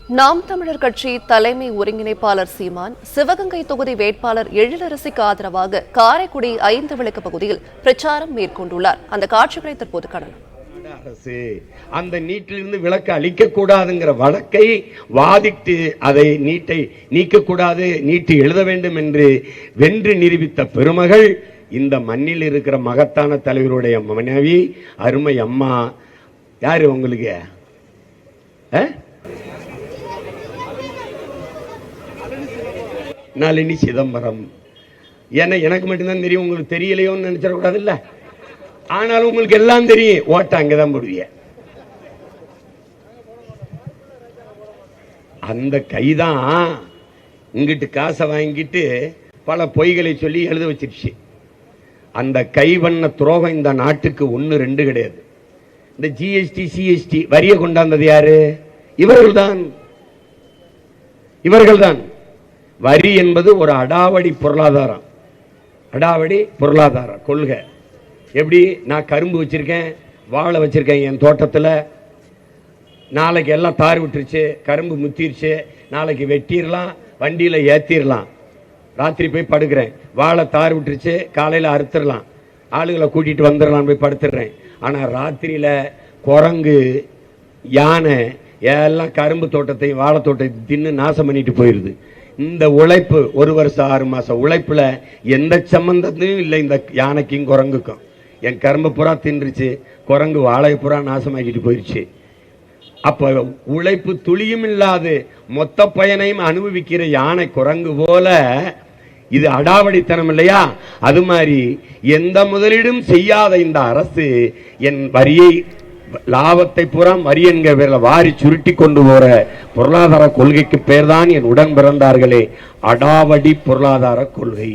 நாம் தமிழர் கட்சி தலைமை ஒருங்கிணைப்பாளர் சீமான் சிவகங்கை தொகுதி வேட்பாளர் எழிலரசிக்கு ஆதரவாக காரைக்குடி 5 விளக்கு பகுதியில் பிரச்சாரம் மேற்கொண்டுள்ளார். அந்த காட்சிகளை தற்போது காணலாம். அரசு அந்த நீட்டிலிருந்து விலக்கு அளிக்க கூடாதுங்கிற வழக்கை வாதிட்டு அதை நீட்டை நீக்கக்கூடாது, நீட்டு எழுத வேண்டும் என்று வென்று நிரூபித்த பெருமகள் இந்த மண்ணில் இருக்கிற மகத்தான தலைவருடைய மனைவி அருமை அம்மா. யாரு உங்களுக்கு? நளினி சிதம்பரம். ஏன்னா எனக்கு மட்டும்தான் தெரியும், உங்களுக்கு தெரியலையோன்னு நினைச்சிடக்கூடாது இல்ல. ஆனாலும் உங்களுக்கு எல்லாம் தெரியும், ஓட்ட அங்கதான் போடுவீங்க. அந்த கைதான் இங்கிட்டு காசை வாங்கிட்டு பல பொய்களை சொல்லி எழுத வச்சிருச்சு. அந்த கை பண்ண துரோகம் இந்த நாட்டுக்கு 1 2 கிடையாது. இந்த ஜிஎஸ்டி சிஎஸ்டி வரியை கொண்டாந்தது யாரு? இவர்கள்தான். வரி என்பது ஒரு அடாவடி பொருளாதாரம், அடாவடி பொருளாதார கொள்கை. எப்படி? நான் கரும்பு வச்சிருக்கேன், வாழை வச்சிருக்கேன் என் தோட்டத்தில். நாளைக்கு எல்லாம் தார் விட்டுருச்சு, கரும்பு முத்திருச்சு, நாளைக்கு வெட்டிடலாம், வண்டியில் ஏற்றிடலாம். ராத்திரி போய் படுக்கிறேன், வாழை தார் விட்டுருச்சு, காலையில் அறுத்துடலாம், ஆளுகளை கூட்டிகிட்டு வந்துடலாம், போய் படுத்துடுறேன். ஆனால் ராத்திரியில் குரங்கு, யானை எல்லாம் கரும்பு தோட்டத்தையும் வாழை தோட்டத்தை தின்னு நாசம் பண்ணிட்டு போயிடுது. இந்த உழைப்பு 1 வருஷம் 6 மாசம் உழைப்புல எந்த சம்பந்தத்தையும் இல்லை இந்த யானைக்கும் குரங்குக்கும். என் கரும்பு புறா தின்றுச்சு, குரங்கு வாழை புறா நாசமாக்கிட்டு போயிடுச்சு. அப்ப உழைப்பு துளியும் இல்லாது மொத்த பயனையும் அனுபவிக்கிற யானை குரங்கு போல இது அடாவடித்தனம் இல்லையா? அது மாதிரி எந்த முதலீடும் செய்யாத இந்த அரசு என் வரியை, லாபத்தை பூரா வரி என்கிற பேரில் வாரி சுருட்டி கொண்டு போற பொருளாதார கொள்கைக்கு பேர்தான் என் உடன் பிறந்தார்களே அடாவடி பொருளாதார கொள்கை.